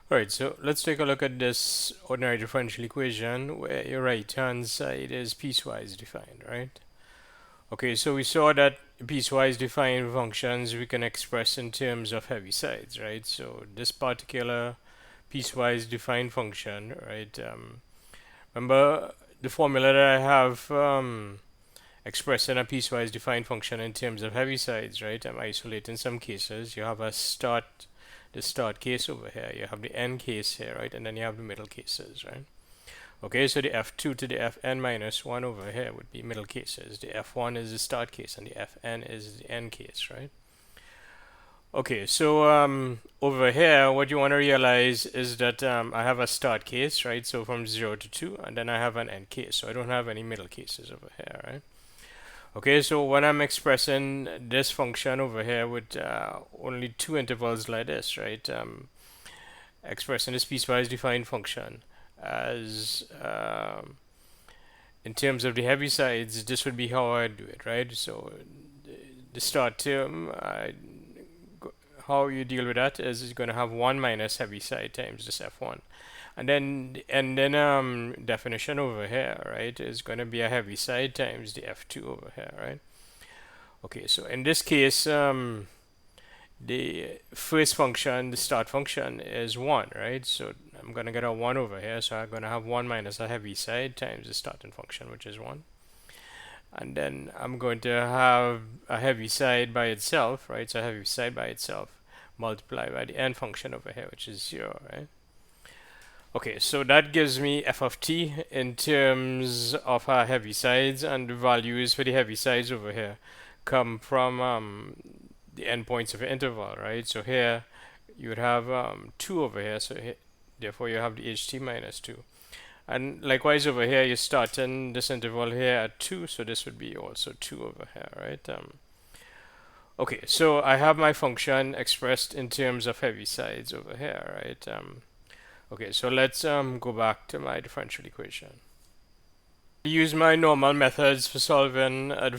Alright, so let's take a look at this ordinary differential equation where your right hand side is piecewise defined, right? Okay, so we saw that piecewise defined functions we can express in terms of Heavisides, right? So this particular piecewise defined function, right? Remember the formula that I have expressing a piecewise defined function in terms of Heavisides, right? I'm isolating some cases. You have the start case over here. You have the end case here, right? And then you have the middle cases, right? Okay, so the f2 to the fn minus 1 over here would be middle cases. The f1 is the start case and the fn is the end case, right? Okay, so over here, what you want to realize is that I have a start case, right? So from 0 to 2, and then I have an end case. So I don't have any middle cases over here, right? Okay, so when I'm expressing this function over here with only two intervals like this, right? Expressing this piecewise defined function as in terms of the Heavisides, this would be how I do it, right? So the start term, how you deal with that is going to have 1 minus Heaviside times this f1. And then definition over here, right, is going to be a Heaviside times the f2 over here, right? Okay, so in this case, the first function, the start function, is 1, right? So I'm going to get a 1 over here. So I'm going to have 1 minus a Heaviside times the starting function, which is 1. And then I'm going to have a Heaviside by itself, right? So Heaviside by itself multiplied by the end function over here, which is 0, right? Okay, so that gives me f of t in terms of our Heavisides, and the values for the Heavisides over here come from the endpoints of the interval, right? So here you would have 2 over here, so therefore you have the ht minus 2. And likewise over here, you're starting this interval here at 2, so this would be also 2 over here, right? Okay, so I have my function expressed in terms of Heavisides over here, right? Okay, so let's go back to my differential equation. I use my normal methods for solving a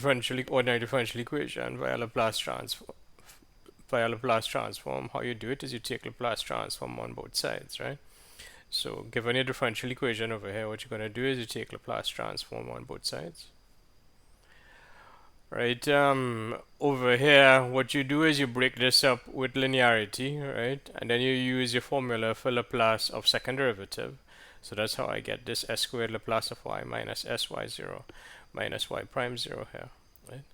ordinary differential equation via Laplace transform. How you do it is you take Laplace transform on both sides, right? So given your differential equation over here, what you're going to do is you take Laplace transform on both sides. Right, over here, what you do is you break this up with linearity, right? And then you use your formula for Laplace of second derivative. So that's how I get this s squared Laplace of y minus sy0 minus y prime 0 here, right?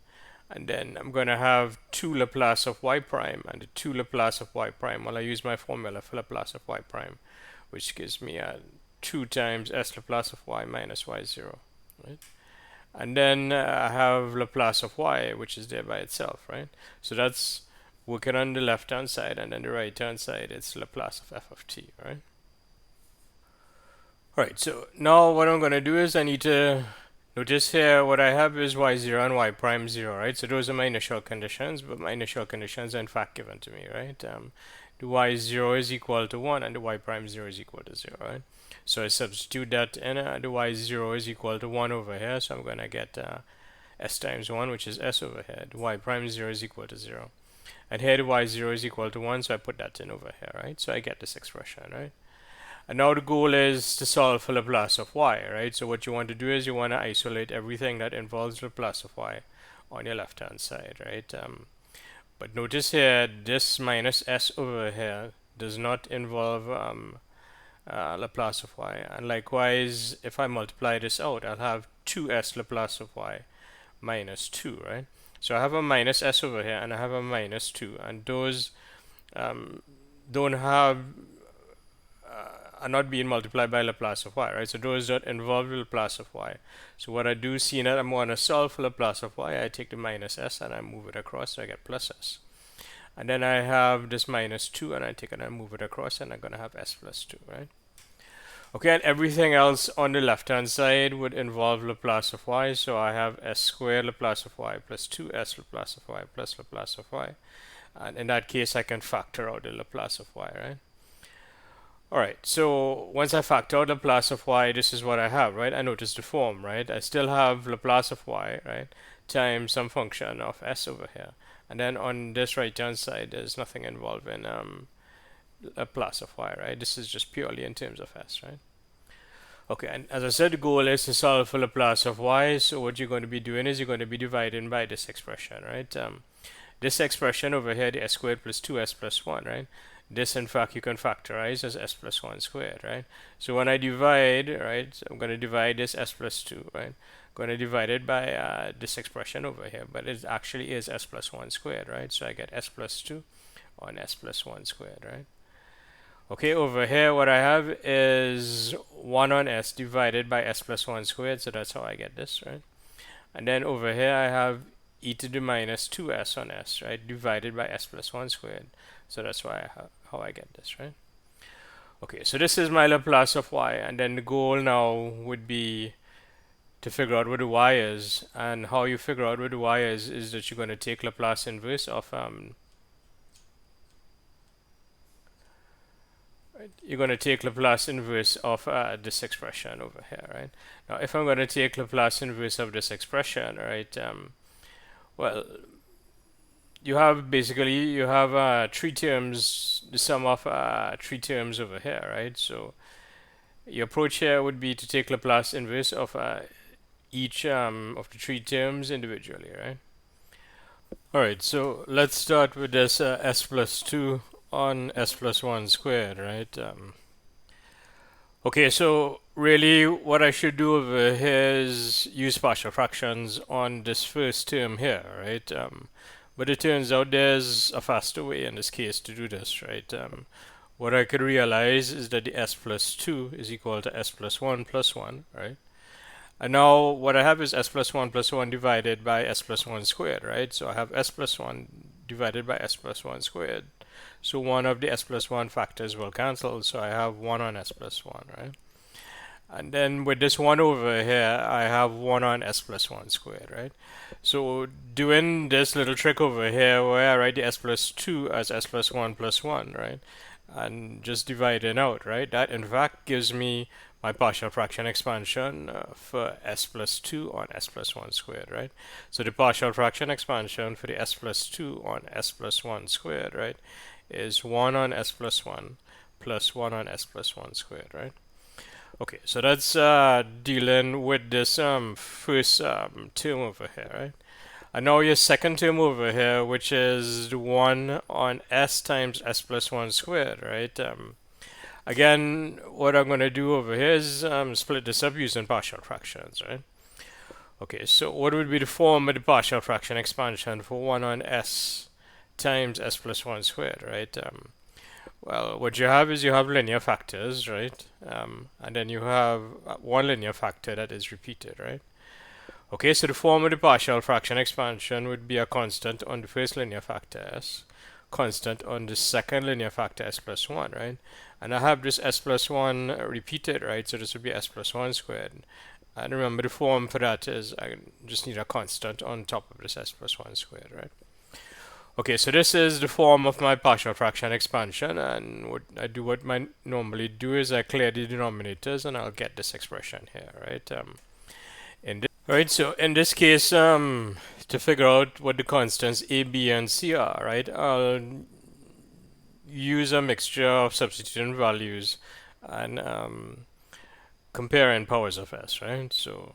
And then I'm going to have 2 Laplace of y prime and the 2 Laplace of y prime. Well, I use my formula for Laplace of y prime, which gives me 2 times s Laplace of y minus y0, right? And then I have Laplace of y, which is there by itself, right? So that's working on the left-hand side, and then the right-hand side, it's Laplace of f of t, right? All right, so now what I'm going to do is I need to notice here what I have is y0 and y prime 0, right? So those are my initial conditions, but my initial conditions are in fact given to me, right? The y0 is equal to 1 and the y prime 0 is equal to 0, right? So I substitute that in, the y0 is equal to 1 over here, so I'm going to get s times 1, which is s over here. The y prime 0 is equal to 0. And here the y0 is equal to 1, so I put that in over here, right? So I get this expression, right? And now the goal is to solve for Laplace of y, right? So what you want to do is you want to isolate everything that involves Laplace of y on your left-hand side, right? But notice here, this minus s over here does not involve Laplace of y. And likewise, if I multiply this out, I'll have 2s Laplace of y minus 2, right? So I have a minus s over here, and I have a minus 2. And those don't have are not being multiplied by Laplace of y, right? So those don't involve Laplace of y. So what I do, seeing that I'm going to solve for Laplace of y, I take the minus s and I move it across, so I get plus s. And then I have this minus 2, and I take it and move it across, and I'm going to have s plus 2, right? Okay, and everything else on the left-hand side would involve Laplace of y, so I have s squared Laplace of y plus 2s Laplace of y plus Laplace of y. And in that case, I can factor out the Laplace of y, right? Alright, so once I factor out Laplace of y, this is what I have, right? I notice the form, right? I still have Laplace of y, right? Times some function of s over here. And then on this right-hand side, there's nothing involving Laplace of y, right? This is just purely in terms of s, right? Okay, and as I said, the goal is to solve for Laplace of y. So what you're going to be doing is you're going to be dividing by this expression, right? This expression over here, the s squared plus 2s plus 1, right? This, in fact, you can factorize as s plus 1 squared, right? So when I divide, right, so I'm going to divide this s plus 2, right? I'm going to divide it by this expression over here, but it actually is s plus 1 squared, right? So I get s plus 2 on s plus 1 squared, right? Okay, over here what I have is 1 on s divided by s plus 1 squared, so that's how I get this, right? And then over here I have e to the minus 2s on s, right, divided by s plus 1 squared. So that's why how I get this, right? Okay, so this is my Laplace of y, and then the goal now would be to figure out what the y is. And how you figure out what the y is that you're going to take Laplace inverse of you're going to take Laplace inverse of this expression over here, right? Now, if I'm going to take Laplace inverse of this expression, right, well, you have three terms, the sum of three terms over here, right? So your approach here would be to take Laplace inverse of each of the three terms individually, right? All right, so let's start with this s plus 2 on s plus 1 squared, right? Okay, so really what I should do over here is use partial fractions on this first term here, right? But it turns out there's a faster way in this case to do this, right? What I could realize is that the s plus 2 is equal to s plus 1 plus 1, right? And now what I have is s plus 1 plus 1 divided by s plus 1 squared, right? So I have s plus 1 divided by s plus 1 squared. So one of the s plus 1 factors will cancel, so I have 1 on s plus 1, right? And then with this 1 over here, I have 1 on s plus 1 squared, right? So doing this little trick over here where I write the s plus 2 as s plus 1 plus 1, right? And just dividing out, right? That in fact gives me my partial fraction expansion for s plus 2 on s plus 1 squared, right? So the partial fraction expansion for the s plus 2 on s plus 1 squared, right, is 1 on s plus 1 plus 1 on s plus 1 squared, right? Okay, so that's dealing with this first term over here, right? And now your second term over here, which is 1 on s times s plus 1 squared, right? Again, what I'm going to do over here is split this up using partial fractions, right? Okay, so what would be the form of the partial fraction expansion for 1 on s times s plus 1 squared, right? Well, what you have is you have linear factors, right? And then you have one linear factor that is repeated, right? Okay, so the form of the partial fraction expansion would be a constant on the first linear factor s, constant on the second linear factor s plus 1, right? And I have this s plus 1 repeated, right? So this would be s plus 1 squared. And remember the form for that is I just need a constant on top of this s plus 1 squared, right? Okay, so this is the form of my partial fraction expansion, and what I normally do is I clear the denominators and I'll get this expression here, right? Right, so in this case, to figure out what the constants A, B, and C are, right, I'll use a mixture of substituting values and comparing powers of S, right? So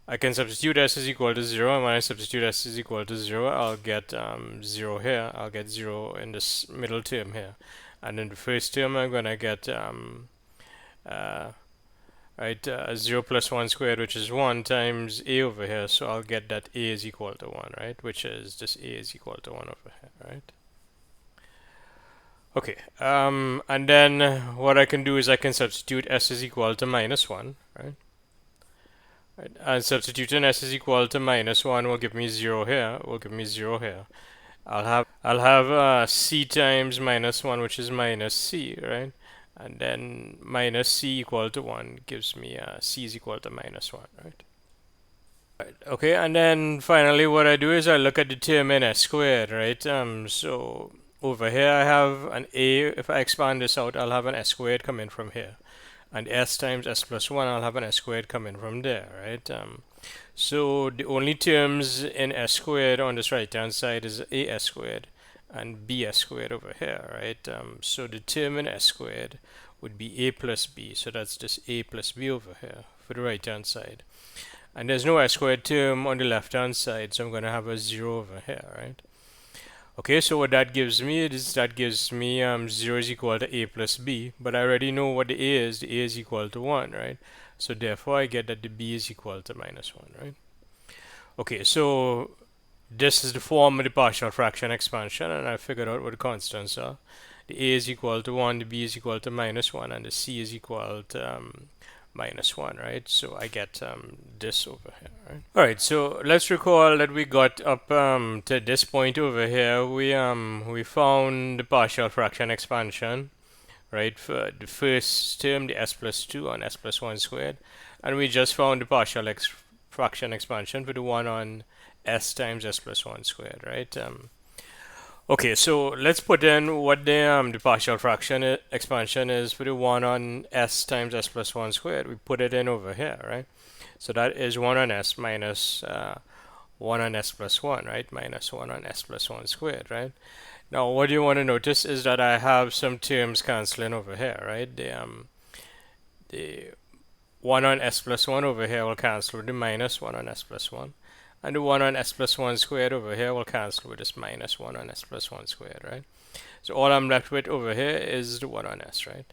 I can substitute S is equal to 0, and when I substitute S is equal to 0, I'll get 0 here. I'll get 0 in this middle term here. And in the first term, I'm going to get 0 plus 1 squared, which is 1, times A over here. So I'll get that A is equal to 1, right? Which is this A is equal to 1 over here, right? Okay, and then what I can do is I can substitute S is equal to minus 1, right? And substituting S is equal to minus 1 will give me 0 here, I'll have C times minus 1, which is minus C, right? And then minus C equal to 1 gives me C is equal to minus 1, right? Okay, and then finally what I do is I look at the term in S squared, right? So over here I have an A. If I expand this out, I'll have an S squared coming from here. And S times S plus 1, I'll have an S squared coming from there, right? So the only terms in S squared on this right hand side is AS squared and bs squared over here, right? So the term in s squared would be a plus b, so that's just a plus b over here for the right hand side. And there's no s squared term on the left hand side, so I'm going to have a 0 over here, right? Okay, so what that gives me is 0 is equal to a plus b, but I already know what the a is. The a is equal to 1, right? So therefore I get that the b is equal to minus 1, right? Okay, so this is the form of the partial fraction expansion, and I figured out what the constants are. The a is equal to 1, the b is equal to minus 1, and the c is equal to minus 1, right? So I get this over here, right? All right, so let's recall that we got up to this point over here. We found the partial fraction expansion, right? For the first term, the s plus 2 on s plus 1 squared, and we just found the partial fraction expansion for the one on s times s plus 1 squared, right? Okay, so let's put in what the partial fraction expansion is for the 1 on s times s plus 1 squared. We put it in over here, right? So that is 1 on s minus 1 on s plus 1, right? Minus 1 on s plus 1 squared, right? Now, what you want to notice is that I have some terms canceling over here, right? The 1 on s plus 1 over here will cancel with the minus 1 on s plus 1. And the 1 on s plus 1 squared over here will cancel with this minus 1 on s plus 1 squared, right? So all I'm left with over here is the 1 on s, right?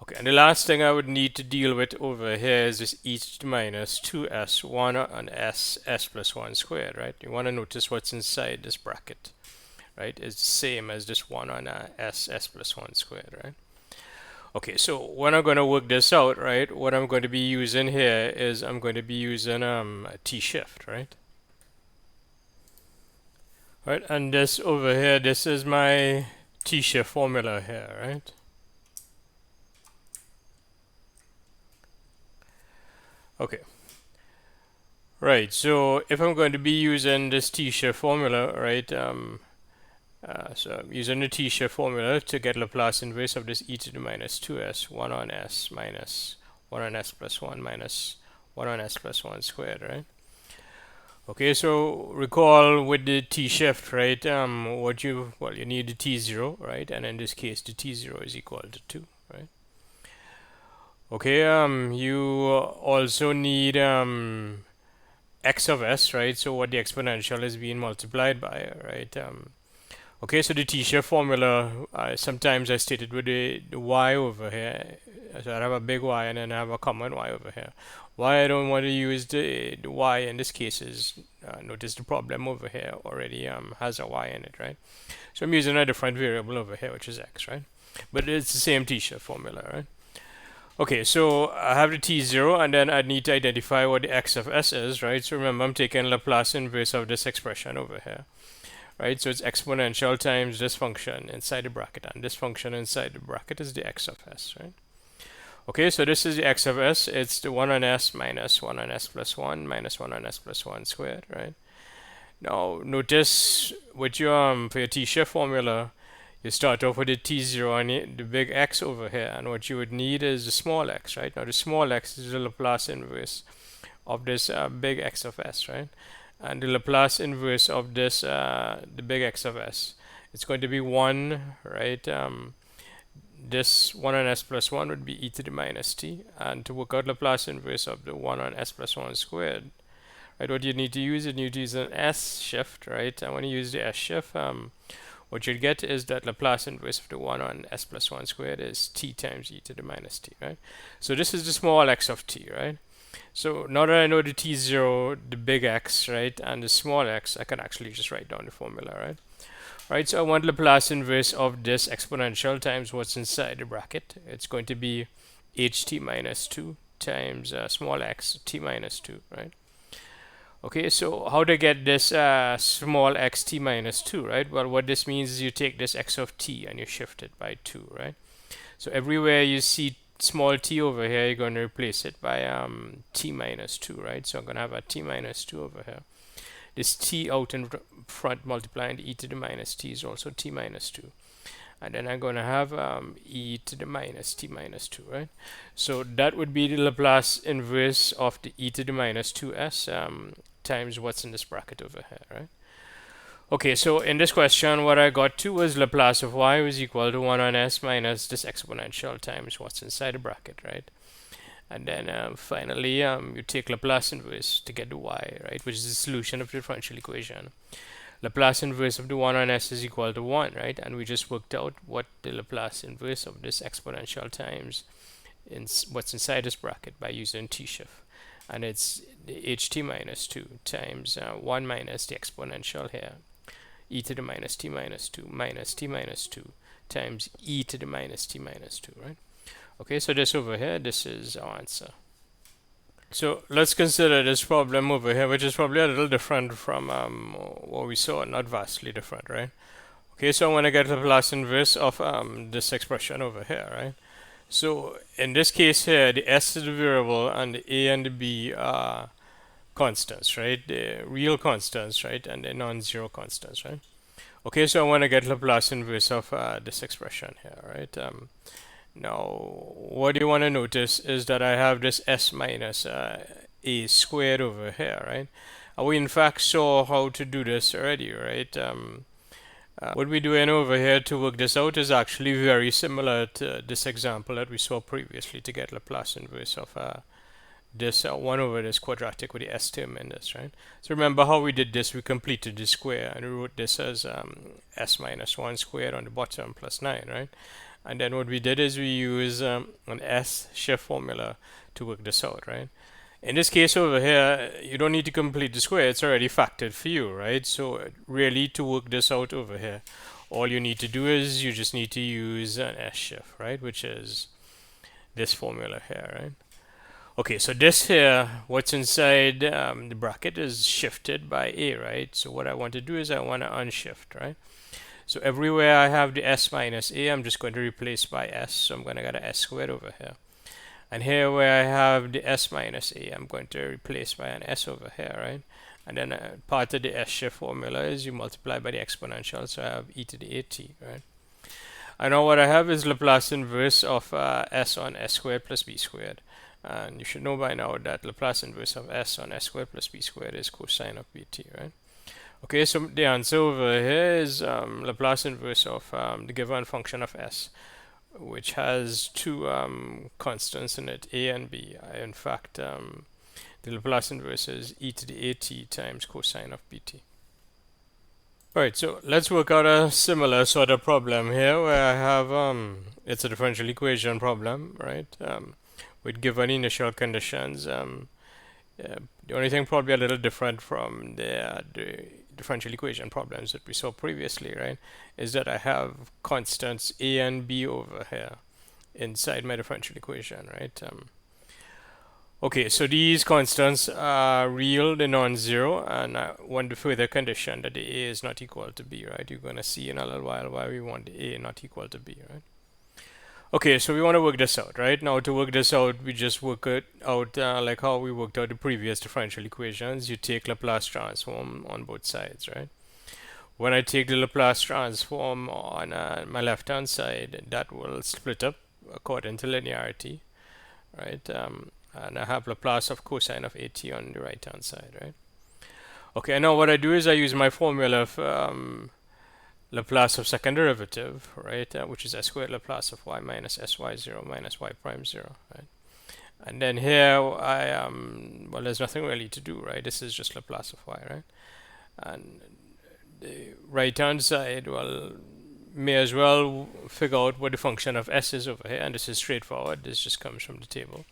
Okay, and the last thing I would need to deal with over here is this e to the minus 2s, 1 on s plus 1 squared, right? You want to notice what's inside this bracket, right? It's the same as this 1 on s plus 1 squared, right? Okay, so when I'm going to work this out, right, what I'm going to be using here is I'm going to be using a t-shift, right? Right, and this over here, this is my t-shift formula here, right? Okay. Right, so if I'm going to be using this t-shift formula, right, so I'm using the t-shift formula to get Laplace inverse of this e to the minus 2s, 1 on s minus 1 on s plus 1 minus 1 on s plus 1 squared, right? Okay, so recall with the t-shift, right, you need the t0, right? And in this case, the t0 is equal to 2, right? Okay, you also need x of s, right? So what the exponential is being multiplied by, right? Okay, so the t-shift formula, sometimes I state it with the y over here. So I have a big Y and then I have a common Y over here. Why I don't want to use the Y in this case is, notice the problem over here already has a Y in it, right? So I'm using a different variable over here, which is X, right? But it's the same t-shift formula, right? Okay, so I have the t0 and then I need to identify what the x of s is, right? So remember, I'm taking Laplace inverse of this expression over here, right? So it's exponential times this function inside the bracket, and this function inside the bracket is the x of s, right? Okay, so this is the x of s. It's the 1 on s minus 1 on s plus 1 minus 1 on s plus 1 squared, right? Now, notice with your for your t-shift formula, you start off with the t0 and the big x over here, and what you would need is the small x, right? Now, the small x is the Laplace inverse of this big x of s, right? And the Laplace inverse of this, the big x of s, it's going to be 1, right? This 1 on s plus 1 would be e to the minus t. And to work out Laplace inverse of the 1 on s plus 1 squared, right, what you need to use, an s shift, right? And when you use the s shift, what you'll get is that Laplace inverse of the 1 on s plus 1 squared is t times e to the minus t, right? So this is the small x of t, right? So now that I know the t0, the big x, right, and the small x, I can actually just write down the formula, right? Right, so I want Laplace inverse of this exponential times what's inside the bracket. It's going to be ht minus 2 times small x t minus 2, right? Okay, so how to get this small x t minus 2, right? Well, what this means is you take this x of t and you shift it by 2, right? So everywhere you see small t over here, you're going to replace it by t minus 2, right? So I'm going to have a t minus 2 over here. This t out in front multiplying the e to the minus t is also t minus 2. And then I'm going to have e to the minus t minus 2, right? So that would be the Laplace inverse of the e to the minus 2s times what's in this bracket over here, right? Okay, so in this question, what I got to was Laplace of y was equal to 1 on s minus this exponential times what's inside the bracket, right? And then finally, you take Laplace inverse to get the y, right, which is the solution of the differential equation. Laplace inverse of the 1 on s is equal to 1, right? And we just worked out what the Laplace inverse of this exponential times in what's inside this bracket by using t-shift. And it's the ht minus 2 times 1 minus the exponential here, e to the minus t minus 2 minus t minus 2 times e to the minus t minus 2, right? Okay, so this over here, this is our answer. So let's consider this problem over here, which is probably a little different from what we saw, not vastly different, right? Okay, so I want to get the Laplace inverse of this expression over here, right? So in this case here, the s is the variable and the a and the b are constants, right? The real constants, right? And the non-zero constants, right? Okay, so I want to get Laplace inverse of this expression here, right? Now, what you want to notice is that I have this s minus a squared over here, right? We in fact saw how to do this already, right? What we're doing over here to work this out is actually very similar to this example that we saw previously to get Laplace inverse of this 1 over this quadratic with the s term in this, right? So remember how we did this, we completed the square and we wrote this as s minus 1 squared on the bottom plus 9, right? And then what we did is we use an s shift formula to work this out, right? In this case over here, you don't need to complete the square, it's already factored for you, right? So really to work this out over here, all you need to do is you just need to use an s shift, right? Which is this formula here, right? Okay, so this here, what's inside the bracket is shifted by a, right? So what I want to do is I want to unshift, right? So everywhere I have the s minus a, I'm just going to replace by s. So I'm going to get an s squared over here. And here where I have the s minus a, I'm going to replace by an s over here, right? And then part of the s shift formula is you multiply by the exponential. So I have e to the at, right? And now what I have is Laplace inverse of s on s squared plus b squared. And you should know by now that Laplace inverse of s on s squared plus b squared is cosine of bt, right? Okay, so the answer over here is Laplace inverse of the given function of s, which has two constants in it, a and b. In fact, the Laplace inverse is e to the at times cosine of bt. Alright, so let's work out a similar sort of problem here where I have, it's a differential equation problem, right? With given initial conditions. The only thing probably a little different from the differential equation problems that we saw previously, right, is that I have constants a and b over here inside my differential equation, right? Okay, so these constants are real, they're non-zero, and I want the further condition that the a is not equal to b, right? You're going to see in a little while why we want the a not equal to b, right? Okay, so we want to work this out, right? Now to work this out, we just work it out like how we worked out the previous differential equations. You take Laplace transform on both sides, right? When I take the Laplace transform on my left-hand side, that will split up according to linearity, right? And I have Laplace of cosine of at on the right-hand side, right? Okay, now what I do is I use my formula of Laplace of second derivative, right, which is s squared Laplace of y minus sy0 minus y prime 0, right? And then here I well, there's nothing really to do, right? This is just Laplace of y, right? And the right hand side, well, may as well figure out what the function of s is over here, and this is straightforward. This just comes from the table.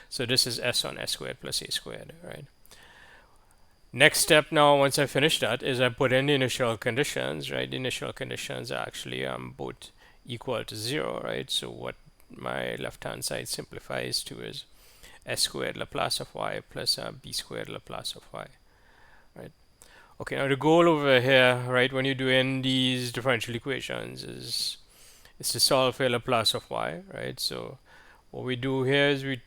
So this is s on s squared plus a squared, right? Next step now, once I finish that, is I put in the initial conditions, right? The initial conditions are actually both equal to 0, right? So what my left-hand side simplifies to is s squared Laplace of y plus b squared Laplace of y, right? Okay, now the goal over here, right, when you're doing these differential equations is to solve for Laplace of y, right? So what we do here is we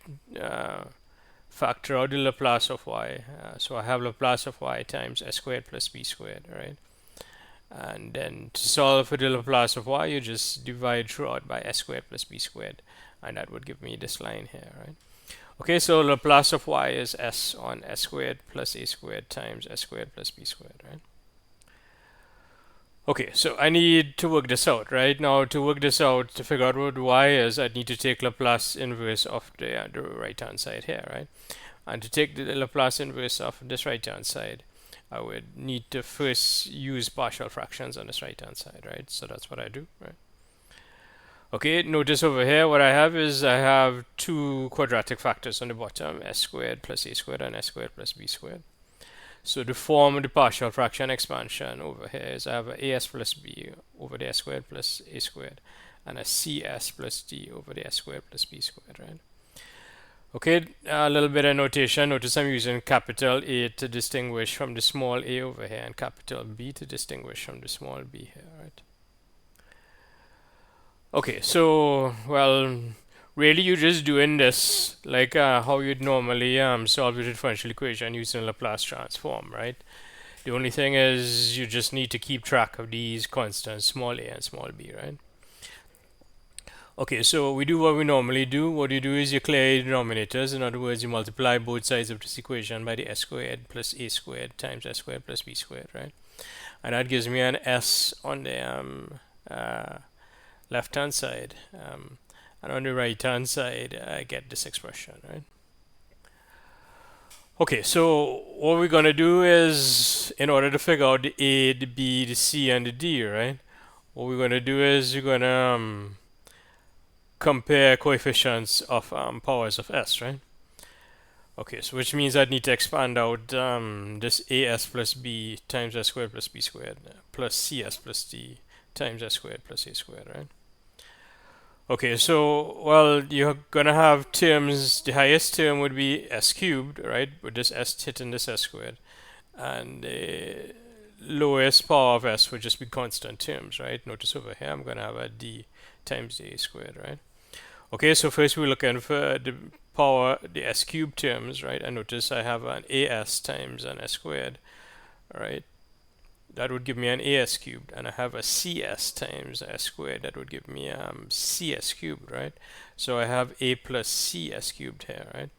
factor out the Laplace of y. So I have Laplace of y times s squared plus b squared, right? And then to solve for the Laplace of y, you just divide throughout by s squared plus b squared, and that would give me this line here, right? Okay, so Laplace of y is s on s squared plus a squared times s squared plus b squared, right? Okay, so I need to work this out, right? Now to work this out, to figure out what y is, I need to take Laplace inverse of the right hand side here, right? And to take the Laplace inverse of this right hand side, I would need to first use partial fractions on this right hand side, right? So that's what I do, right? Okay, notice over here what I have is I have two quadratic factors on the bottom, s squared plus a squared and s squared plus b squared. So the form of the partial fraction expansion over here is I have a as plus b over the s squared plus a squared and a cs plus d over the s squared plus b squared, right? Okay, a little bit of notation. Notice I'm using capital A to distinguish from the small a over here and capital B to distinguish from the small b here, right? Okay, so, well, really you're just doing this like how you'd normally solve your differential equation using Laplace transform, right? The only thing is you just need to keep track of these constants, small a and small b, right? Okay, so we do what we normally do. What you do is you clear the denominators. In other words, you multiply both sides of this equation by the s squared plus a squared times s squared plus b squared, right? And that gives me an s on the left hand side. And on the right hand side, I get this expression, right? Okay, so what we're going to do is, in order to figure out the A, the B, the C, and the D, right? What we're going to do is we're going to compare coefficients of powers of S, right? Okay, so which means I'd need to expand out this AS plus B times S squared plus B squared plus CS plus D times S squared plus A squared, right? Okay, so, well, you're gonna have terms, the highest term would be s cubed, right, with this s hitting this s squared, and the lowest power of s would just be constant terms, right? Notice over here I'm gonna have a d times the a squared, right? Okay, so first we're looking for the power, the s cubed terms, right? And notice I have an as times an s squared, right? That would give me an as cubed, and I have a cs times s squared. That would give me cs cubed, right? So I have a plus cs cubed here, right?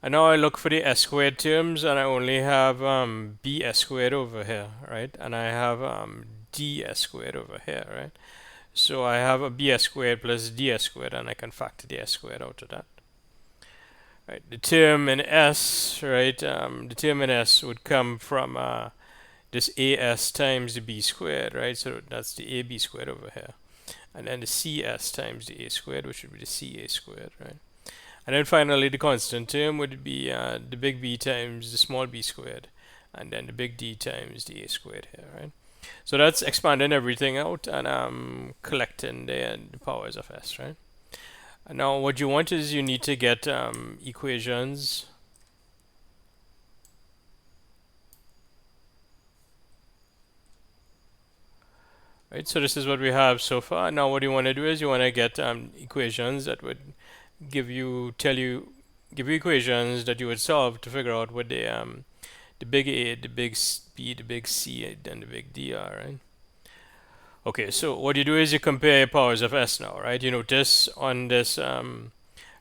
And now I look for the s squared terms, and I only have bs squared over here, right? And I have ds squared over here, right? So I have a bs squared plus ds squared, and I can factor the s squared out of that. Right, the term in s, right? The term in s would come from this as times the b squared, right? So that's the ab squared over here. And then the cs times the a squared, which would be the ca squared, right? And then finally the constant term would be the big B times the small b squared. And then the big D times the a squared here, right? So that's expanding everything out and collecting the powers of s, right? And now what you want is you need to get equations. Right, so this is what we have so far. Now what you want to do is you want to get equations that would give you equations that you would solve to figure out what the big A, the big B, the big C, and the big D are, right? Okay, so what you do is you compare powers of S now, right? You notice on this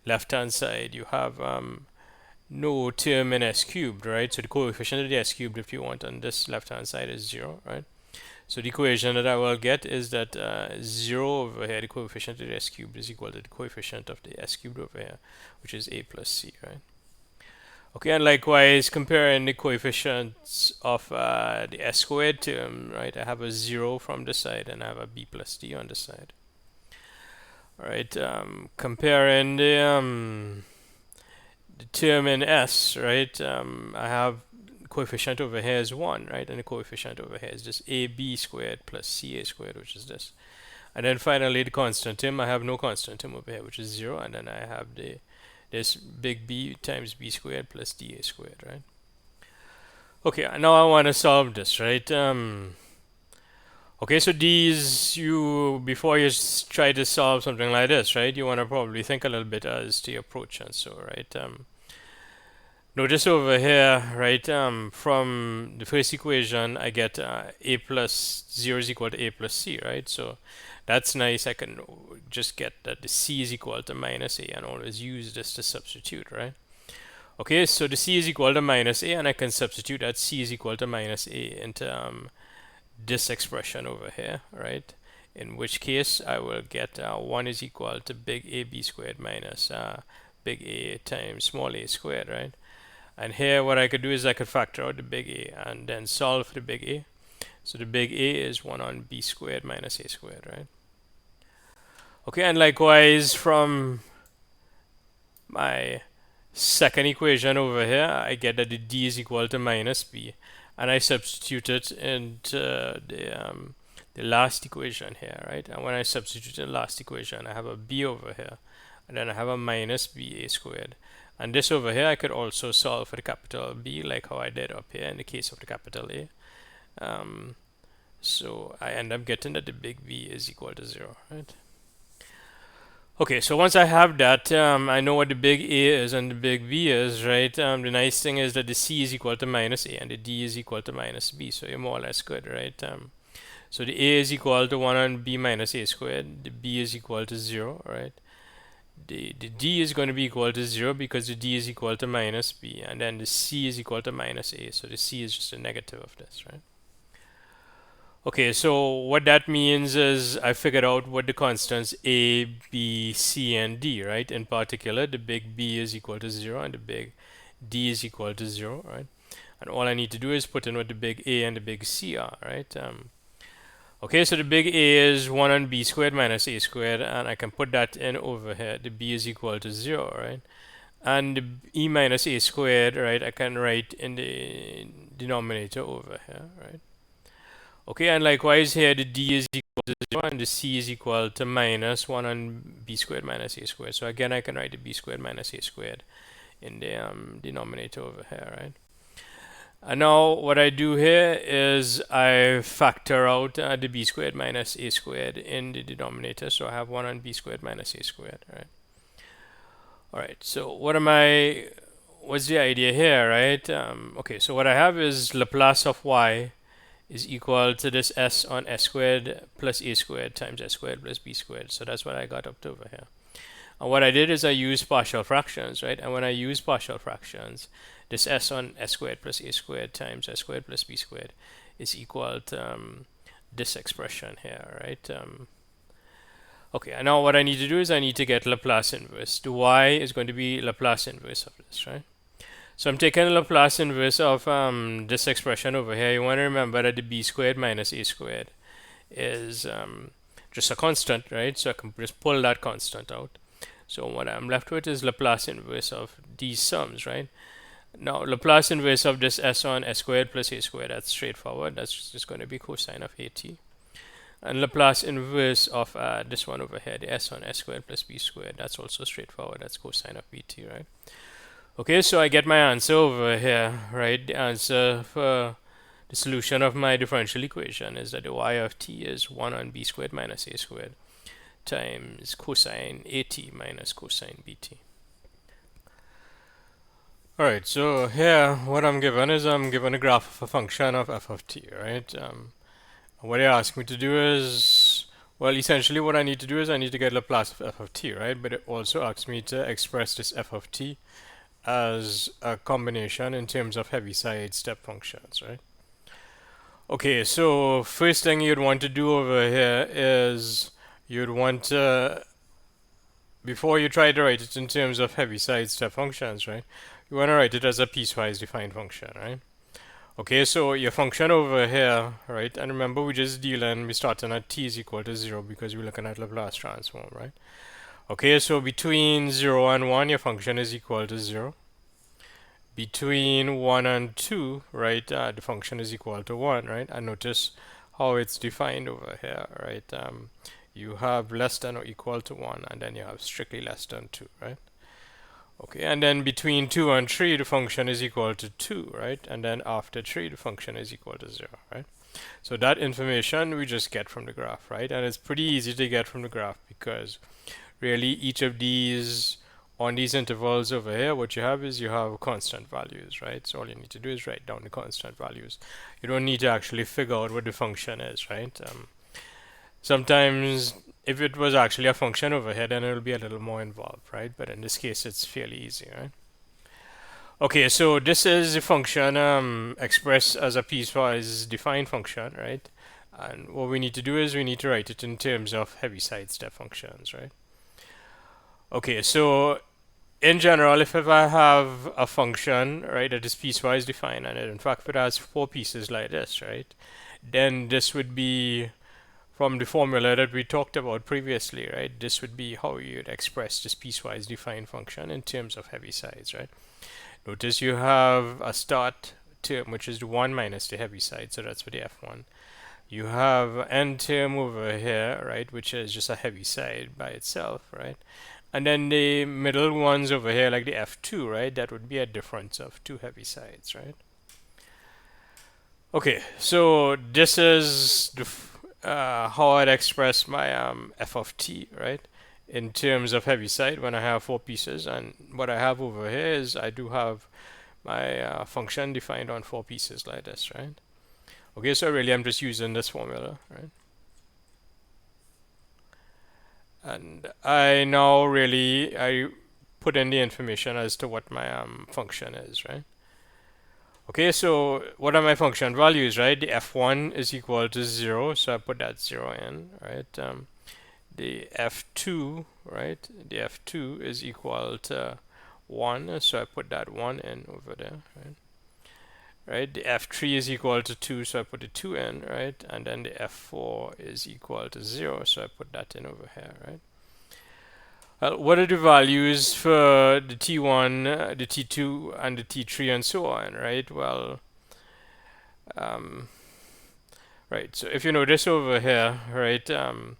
left hand side you have no term in S cubed, right? So the coefficient of the S cubed, if you want, on this left hand side is 0, right? So the equation that I will get is that 0 over here, the coefficient of the s cubed, is equal to the coefficient of the s cubed over here, which is a plus c, right? Okay, and likewise, comparing the coefficients of the s squared term, right? I have a 0 from this side, and I have a b plus d on this side. All right, comparing the term in s, right? I have coefficient over here is 1, right? And the coefficient over here is just ab squared plus ca squared, which is this. And then finally the constant term, I have no constant term over here, which is 0. And then I have this big B times b squared plus da squared, right? Okay, now I want to solve this, right? Okay, so before you try to solve something like this, right, you want to probably think a little bit as to your approach and so, right? Notice over here, right, from the first equation, I get a plus 0 is equal to a plus c, right? So that's nice. I can just get that the c is equal to minus a and always use this to substitute, right? Okay, so the c is equal to minus a, and I can substitute that c is equal to minus a into this expression over here, right? In which case I will get 1 is equal to big AB squared minus big A times small a squared, right? And here what I could do is I could factor out the big A and then solve for the big A. So the big A is 1 on B squared minus A squared, right? Okay, and likewise from my second equation over here, I get that the D is equal to minus B. And I substitute it into the last equation here, right? And when I substitute in the last equation, I have a B over here. And then I have a minus BA squared. And this over here, I could also solve for the capital B, like how I did up here in the case of the capital A. So I end up getting that the big B is equal to 0, right? Okay, so once I have that, I know what the big A is and the big B is, right? The nice thing is that the C is equal to minus A and the D is equal to minus B, so you're more or less good, right? So the A is equal to 1 on B minus A squared, the B is equal to 0, right? The D is going to be equal to 0 because the D is equal to minus B, and then the C is equal to minus A, so the C is just a negative of this, right? Okay, so what that means is I figured out what the constants A, B, C, and D, right? In particular, the big B is equal to 0 and the big D is equal to 0, right? And all I need to do is put in what the big A and the big C are, right? Okay, so the big A is 1 on B squared minus A squared, and I can put that in over here. The B is equal to 0, right? And the E minus A squared, right, I can write in the denominator over here, right? Okay, and likewise here the D is equal to 0 and the C is equal to minus 1 on B squared minus A squared. So again, I can write the B squared minus A squared in the denominator over here, right? And now what I do here is I factor out the B squared minus A squared in the denominator. So I have 1 on B squared minus A squared, right? All right, so what's the idea here, right? Okay, so what I have is Laplace of y is equal to this s on s squared plus a squared times s squared plus b squared. So that's what I got up to over here. And what I did is I used partial fractions, right? And when I use partial fractions, this s on s squared plus a squared times s squared plus b squared is equal to this expression here, right? Okay, and now what I need to do is I need to get Laplace inverse. The y is going to be Laplace inverse of this, right? So I'm taking the Laplace inverse of this expression over here. You want to remember that the b squared minus a squared is just a constant, right? So I can just pull that constant out. So what I'm left with is Laplace inverse of these sums, right? Now Laplace inverse of this s on s squared plus a squared, that's straightforward. That's just going to be cosine of at. And Laplace inverse of this one over here, the s on s squared plus b squared, that's also straightforward. That's cosine of bt, right? Okay, so I get my answer over here, right? The answer for the solution of my differential equation is that the y of t is 1 on b squared minus a squared times cosine at minus cosine bt. Alright, so here what I'm given is I'm given a graph of a function of f of t, right? What they ask me to do is, well, essentially what I need to do is I need to get Laplace of f of t, right? But it also asks me to express this f of t as a combination in terms of Heaviside step functions, right? Okay, so first thing you'd want to do over here is you'd want to, before you try to write it in terms of Heaviside step functions, right? You want to write it as a piecewise defined function, right? Okay, so your function over here, right? And remember we're starting at t is equal to 0 because we're looking at Laplace transform, right? Okay, so between 0 and 1, your function is equal to 0. Between 1 and 2, right, the function is equal to 1, right? And notice how it's defined over here, right? You have less than or equal to 1, and then you have strictly less than 2, right? Okay, and then between 2 and 3, the function is equal to 2, right? And then after 3, the function is equal to 0, right? So that information we just get from the graph, right? And it's pretty easy to get from the graph because really each of these, on these intervals over here, what you have is you have constant values, right? So all you need to do is write down the constant values. You don't need to actually figure out what the function is, right? Sometimes if it was actually a function over here, then it'll be a little more involved, right? But in this case, it's fairly easy, right? Okay, so this is a function expressed as a piecewise defined function, right? And what we need to do is we need to write it in terms of Heaviside step functions, right? Okay, so in general, if I have a function, right, that is piecewise defined, and it, in fact, if it has four pieces like this, right, then this would be from the formula that we talked about previously, right? This would be how you'd express this piecewise defined function in terms of Heavisides, right? Notice you have a start term, which is the 1 minus the Heaviside, so that's for the F1. You have an end term over here, right, which is just a Heaviside by itself, right? And then the middle ones over here, like the F2, right, that would be a difference of two Heavisides, right? Okay, so this is the how I'd express my f of t, right, in terms of Heaviside when I have four pieces. And what I have over here is I do have my function defined on four pieces like this, right? Okay, so really I'm just using this formula, right? And I now I put in the information as to what my function is, right? Okay, so what are my function values, right? The f1 is equal to 0, so I put that 0 in, right? The f2, right? The f2 is equal to 1, so I put that 1 in over there, right? Right, the f3 is equal to 2, so I put the 2 in, right? And then the f4 is equal to 0, so I put that in over here, right? Well, what are the values for the T1, the T2, and the T3, and so on, right? Well, right, so if you notice over here, right, the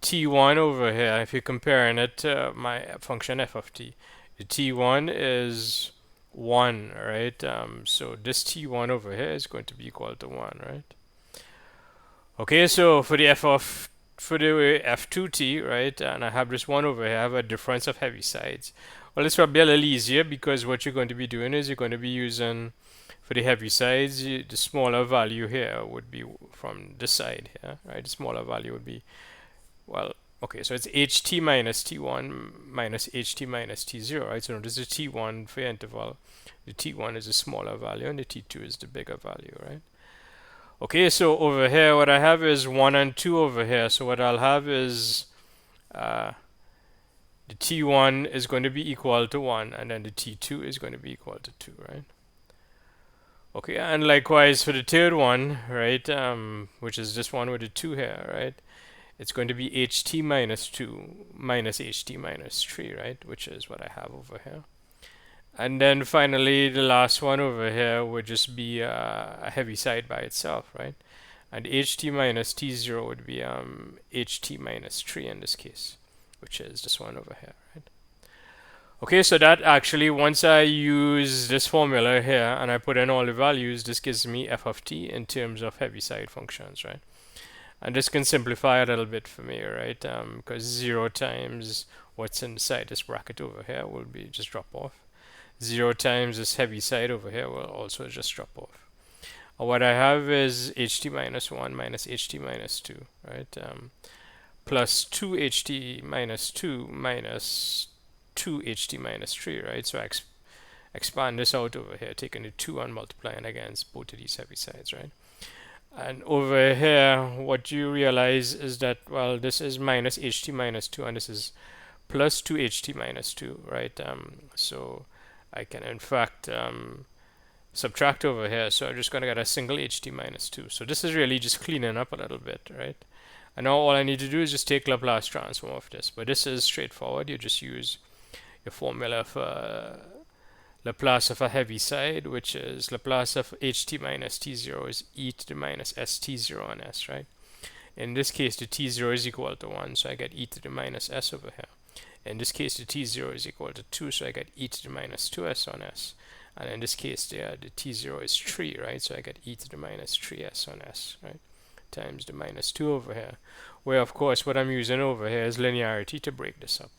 T1 over here, if you're comparing it to my function f of t, the T1 is 1, right? So this T1 over here is going to be equal to 1, right? Okay, so for the f2t, right, and I have this 1 over here, I have a difference of Heavisides. Well, this will be a little easier because what you're going to be doing is you're going to be using, for the Heavisides, the smaller value here would be from this side here, right? The smaller value would be, well, okay, so it's ht minus t1 minus ht minus t0, right? So this is t1 for interval. The t1 is a smaller value and the t2 is the bigger value, right? Okay, so over here, what I have is 1 and 2 over here. So what I'll have is the t1 is going to be equal to 1, and then the t2 is going to be equal to 2, right? Okay, and likewise for the third one, right, which is this one with the 2 here, right? It's going to be ht minus 2 minus ht minus 3, right, which is what I have over here. And then finally, the last one over here would just be a Heaviside by itself, right? And ht minus t0 would be ht minus 3 in this case, which is this one over here, right? Okay, so that actually, once I use this formula here and I put in all the values, this gives me f of t in terms of Heaviside functions, right? And this can simplify a little bit for me, right? Because 0 times what's inside this bracket over here will be just drop off. 0 times this Heaviside over here will also just drop off. What I have is ht minus 1 minus ht minus 2, right? Plus 2 ht minus 2 minus 2 ht minus 3, right? So I expand this out over here, taking the 2 and multiplying against both of these Heavisides, right? And over here, what you realize is that, well, this is minus ht minus 2, and this is plus 2 ht minus 2, right? So I can, in fact, subtract over here. So I'm just going to get a single ht minus 2. So this is really just cleaning up a little bit, right? And now all I need to do is just take Laplace transform of this. But this is straightforward. You just use your formula for Laplace of a Heaviside, which is Laplace of ht minus t0 is e to the minus st0 on s, right? In this case, the t0 is equal to 1, so I get e to the minus s over here. In this case, the t0 is equal to 2, so I get e to the minus 2s on s. And in this case, the t0 is 3, right? So I get e to the minus 3s on s, right? Times the minus 2 over here. Where, of course, what I'm using over here is linearity to break this up.